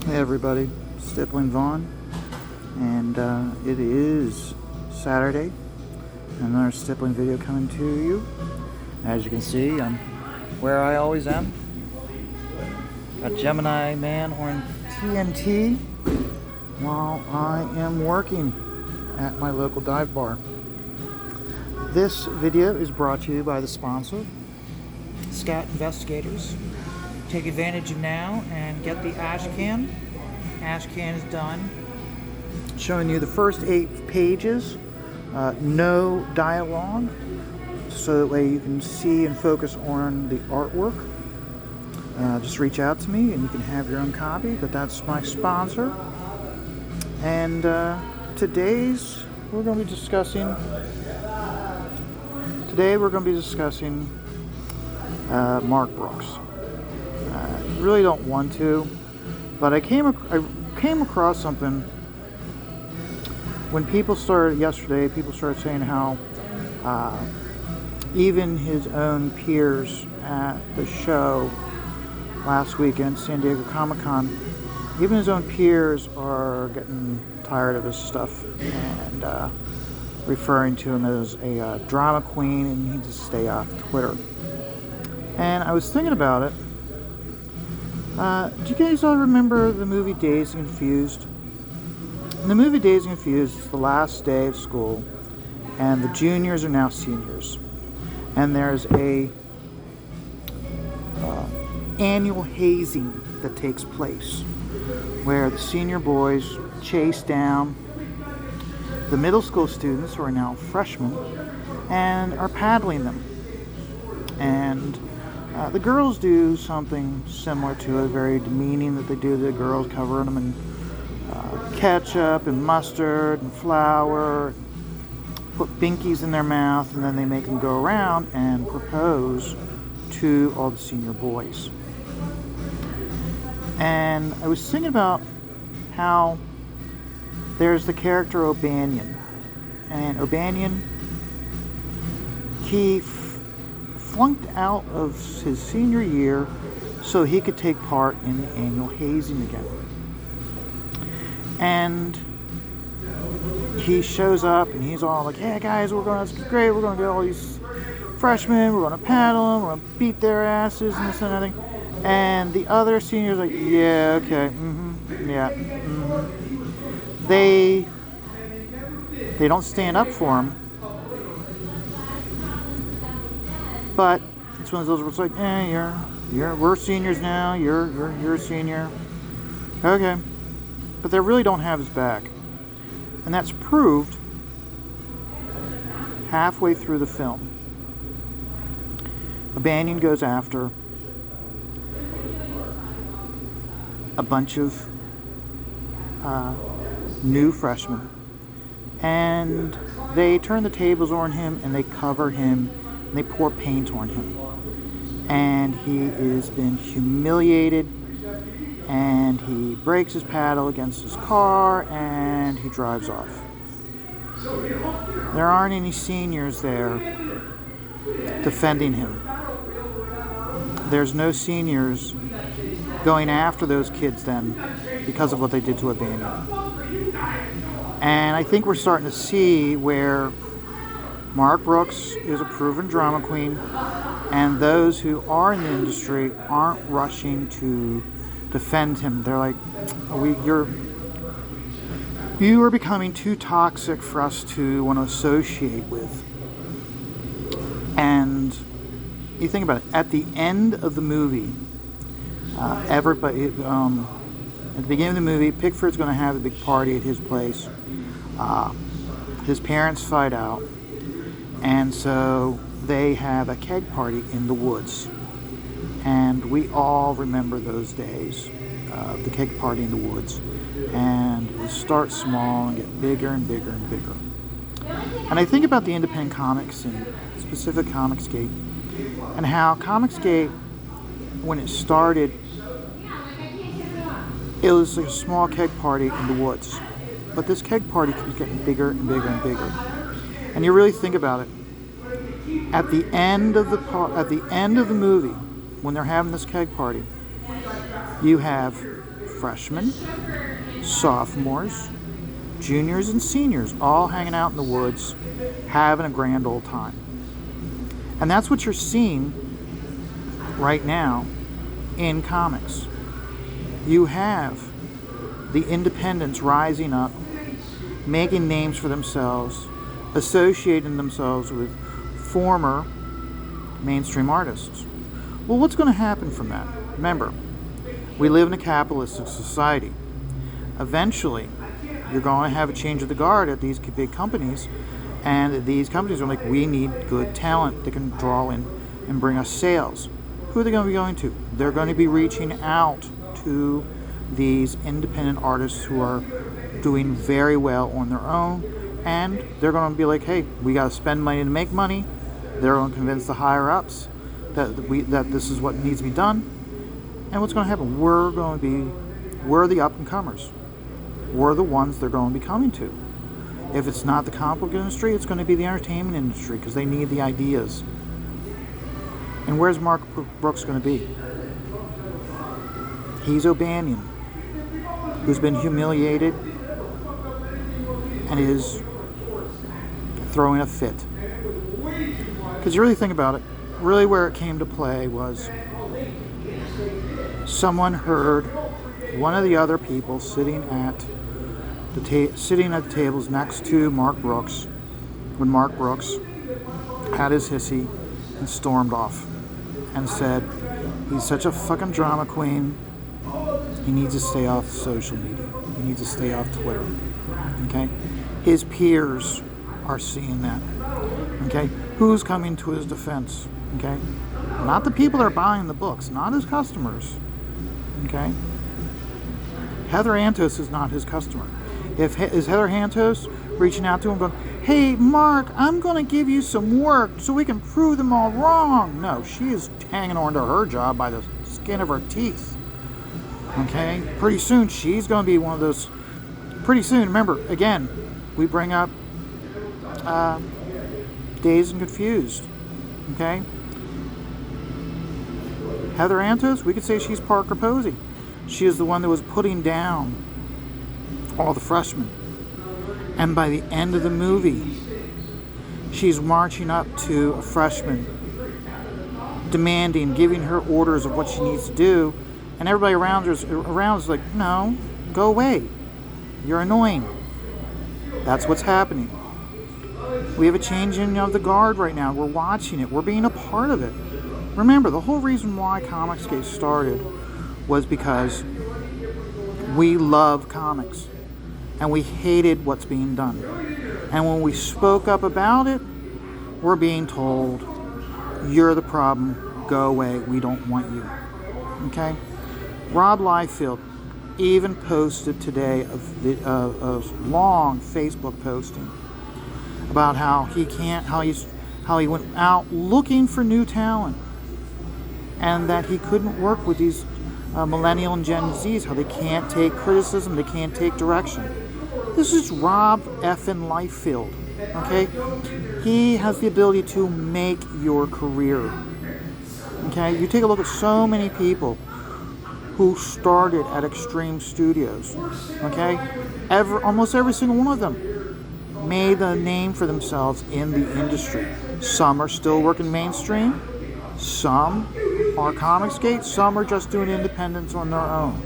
Hey everybody, Stippling Vaughn, and it is Saturday. Another Stippling video coming to you. As you can see, I'm where I always am, a Gemini man on TNT, while I am working at my local dive bar. This video is brought to you by the sponsor, Scat Investigators. Take advantage of now and get the ash can. Ash can is done. Showing you the first 8 pages, no dialogue, so that way you can see and focus on the artwork. Just reach out to me and you can have your own copy, but that's my sponsor. And today we're going to be discussing Mark Brooks. Really don't want to, but I came across something when people started saying how even his own peers at the show last weekend, San Diego Comic-Con, even his own peers are getting tired of his stuff and referring to him as a drama queen, and he needs to stay off Twitter. And I was thinking about it. Do you guys all remember the movie Dazed and Confused? In the movie Dazed and Confused, it's the last day of school, and the juniors are now seniors. And there's a annual hazing that takes place, where the senior boys chase down the middle school students, who are now freshmen, and are paddling them. And the girls do something similar to it, very demeaning that they do to the girls, covering them in ketchup and mustard and flour, put binkies in their mouth, and then they make them go around and propose to all the senior boys. And I was thinking about how there's the character O'Banion, and O'Banion, he flunked out of his senior year so he could take part in the annual hazing again. And he shows up and he's all like, "Yeah, guys, it's great. We're going to get all these freshmen. We're going to paddle them. We're going to beat their asses and this and that." And the other seniors are like, "Yeah, okay, They don't stand up for him. But it's one of those where it's like, we're seniors now, you're a senior. Okay. But they really don't have his back. And that's proved halfway through the film. O'Banion goes after a bunch of new freshmen, and they turn the tables on him, and they cover him, and they pour paint on him, and he has been humiliated, and he breaks his paddle against his car, and he drives off. There aren't any seniors there defending him. There's no seniors going after those kids then because of what they did to O'Banion. And I think we're starting to see where Mark Brooks is a proven drama queen, and those who are in the industry aren't rushing to defend him. They're like, you are becoming too toxic for us to want to associate with. And you think about it, at the end of the movie, everybody, at the beginning of the movie, Pickford's going to have a big party at his place. His parents fight out, and so they have a keg party in the woods. And we all remember those days, the keg party in the woods. And it starts small and get bigger and bigger and bigger. And I think about the independent comic scene, specific Comicsgate, and how Comicsgate, when it started, it was like a small keg party in the woods. But this keg party keeps getting bigger and bigger and bigger. And you really think about it. At the end of the movie, when they're having this keg party, you have freshmen, sophomores, juniors, and seniors all hanging out in the woods, having a grand old time. And that's what you're seeing right now in comics. You have the independents rising up, making names for themselves, associating themselves with former mainstream artists. Well, what's going to happen from that? Remember, we live in a capitalistic society. Eventually, you're going to have a change of the guard at these big companies, and these companies are like, we need good talent that can draw in and bring us sales. Who are they going to be going to? They're going to be reaching out to these independent artists who are doing very well on their own, and they're going to be like, hey, we got to spend money to make money. They're going to convince the higher ups that this is what needs to be done. And what's going to happen? We're the up and comers. We're the ones they're going to be coming to. If it's not the comic book industry, it's going to be the entertainment industry, because they need the ideas. And where's Mark Brooks going to be? He's O'Banion, who's been humiliated and is throwing a fit. Because you really think about it, really where it came to play was someone heard one of the other people sitting at the tables next to Mark Brooks when Mark Brooks had his hissy and stormed off and said, he's such a fucking drama queen, he needs to stay off social media, he needs to stay off Twitter. Okay? His peers are seeing that. Okay? Who's coming to his defense? Okay? Not the people that are buying the books, not his customers. Okay? Heather Antos is not his customer. Is Heather Antos reaching out to him going, hey, Mark, I'm going to give you some work so we can prove them all wrong? No, she is hanging on to her job by the skin of her teeth. Okay? Pretty soon, she's going to be one of those. Pretty soon, remember, again, we bring up Dazed and Confused. Okay? Heather Antos, we could say she's Parker Posey. She is the one that was putting down all the freshmen. And by the end of the movie, she's marching up to a freshman, demanding, giving her orders of what she needs to do. And everybody around is like, no, go away. You're annoying. That's what's happening. We have a changing of the guard right now. We're watching it. We're being a part of it. Remember, the whole reason why Comicsgate started was because we love comics and we hated what's being done. And when we spoke up about it, we're being told, you're the problem, go away, we don't want you. Okay? Rob Liefeld even posted today a long Facebook posting about how he went out looking for new talent, and that he couldn't work with these millennial and Gen Zs, how they can't take criticism, they can't take direction. This is Rob effing Liefeld, okay? He has the ability to make your career, okay? You take a look at so many people who started at Extreme Studios, okay? Almost every single one of them made a name for themselves in the industry. Some are still working mainstream, some are Comicsgate, some are just doing independence on their own.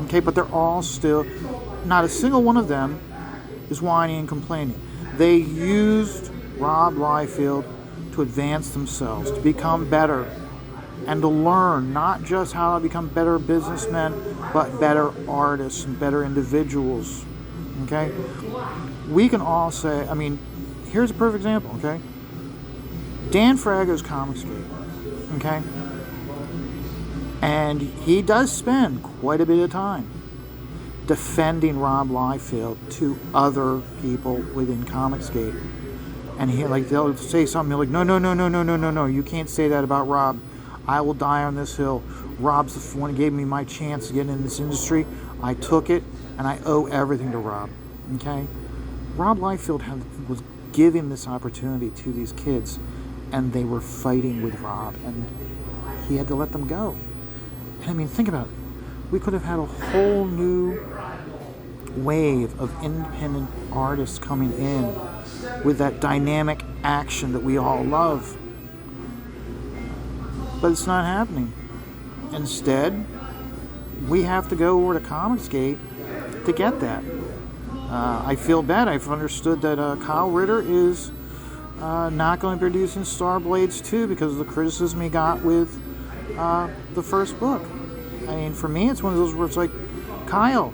Okay, but they're all still, not a single one of them is whining and complaining. They used Rob Liefeld to advance themselves, to become better, and to learn not just how to become better businessmen, but better artists and better individuals. Okay? We can all say, I mean, here's a perfect example, okay? Dan Frago's Comicsgate, okay? And he does spend quite a bit of time defending Rob Liefeld to other people within Comicsgate. And they'll say something like, no, you can't say that about Rob. I will die on this hill. Rob's the one who gave me my chance to get in this industry. I took it, and I owe everything to Rob. Okay? Rob Liefeld was giving this opportunity to these kids, and they were fighting with Rob, and he had to let them go. And I mean, think about it. we could have had a whole new wave of independent artists coming in with that dynamic action that we all love. But it's not happening. Instead, we have to go over to Comicsgate to get that. I feel bad. I've understood that Kyle Ritter is not going to be producing Star Blades 2 because of the criticism he got with the first book. I mean, for me, it's one of those where it's like, Kyle,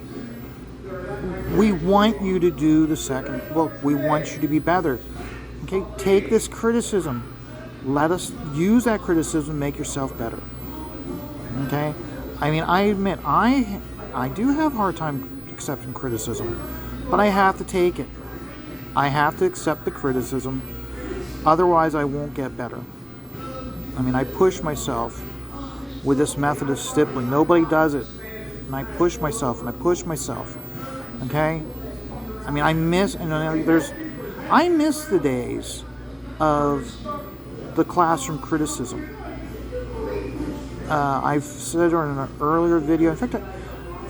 we want you to do the second book. We want you to be better. Okay, take this criticism. Let us use that criticism to make yourself better. Okay? I mean, I admit, I do have a hard time accepting criticism, but I have to take it. I have to accept the criticism. Otherwise, I won't get better. I mean, I push myself with this method of stippling. Nobody does it. And I push myself, and I push myself. Okay? I mean, I miss the days of the classroom criticism. I've said it in an earlier video. In fact,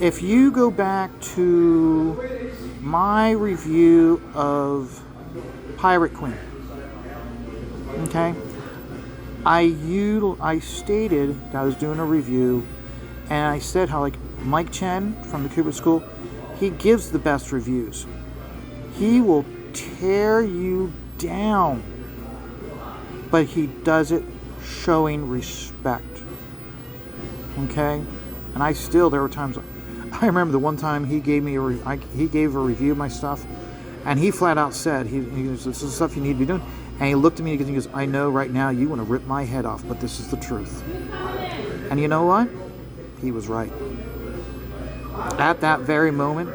if you go back to my review of Pirate Queen, okay, I stated that I was doing a review, and I said how, like, Mike Chen from the Cooper School, he gives the best reviews. He will tear you down, but he does it showing respect. Okay? And there were times, I remember the one time he gave me he gave a review of my stuff, and he flat out said, he goes, this is stuff you need to be doing. And he looked at me and he goes, I know right now you want to rip my head off, but this is the truth. And you know what? He was right. At that very moment,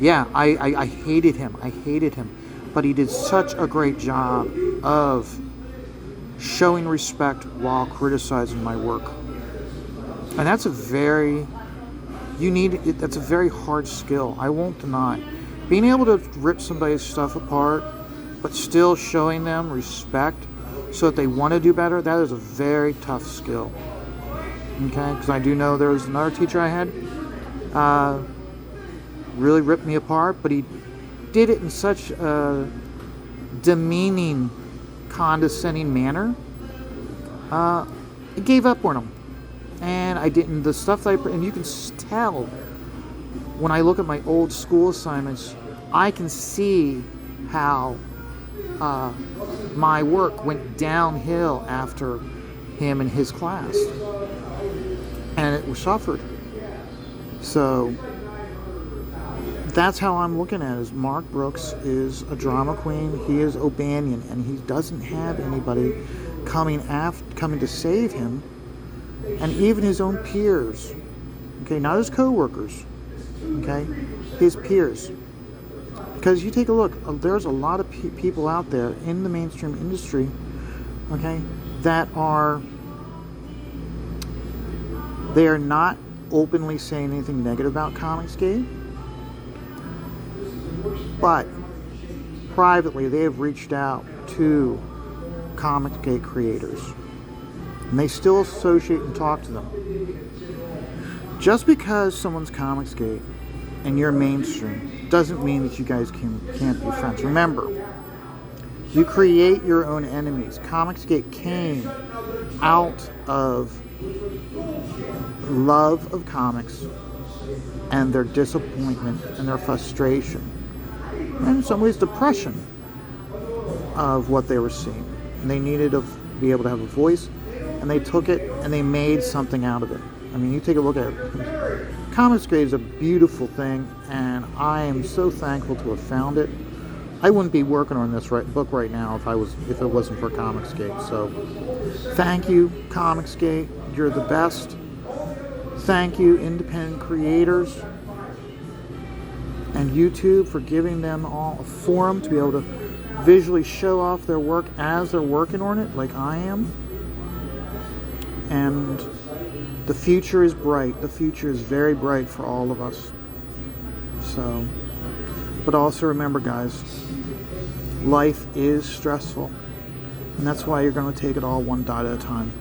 yeah, I hated him. I hated him. But he did such a great job of showing respect while criticizing my work. And that's a very hard skill. I won't deny. Being able to rip somebody's stuff apart, but still showing them respect so that they want to do better, that is a very tough skill. Okay? Because I do know there was another teacher I had, really ripped me apart, but he did it in such a demeaning, condescending manner. I gave up on him. And I didn't, the stuff that and you can tell when I look at my old school assignments, I can see how my work went downhill after him and his class. And it was suffered. So that's how I'm looking at it. Is Mark Brooks is a drama queen. He is O'Banion, and he doesn't have anybody coming to save him. And even his own peers, okay, not his co-workers, okay, his peers. Because you take a look, there's a lot of people out there in the mainstream industry, okay, they are not openly saying anything negative about Comicsgate, but privately they have reached out to Comicsgate creators. And they still associate and talk to them. Just because someone's Comicsgate and you're mainstream doesn't mean that you guys can't be friends. Remember, you create your own enemies. Comicsgate came out of love of comics and their disappointment and their frustration, and in some ways depression of what they were seeing. And they needed to be able to have a voice. And they took it and they made something out of it. I mean, you take a look at it. Comicsgate is a beautiful thing, and I am so thankful to have found it. I wouldn't be working on this book right now if it wasn't for Comicsgate. So, thank you, Comicsgate. You're the best. Thank you, independent creators and YouTube, for giving them all a forum to be able to visually show off their work as they're working on it, like I am. And the future is bright. The future is very bright for all of us. So, but also remember, guys, life is stressful. And that's why you're going to take it all one dot at a time.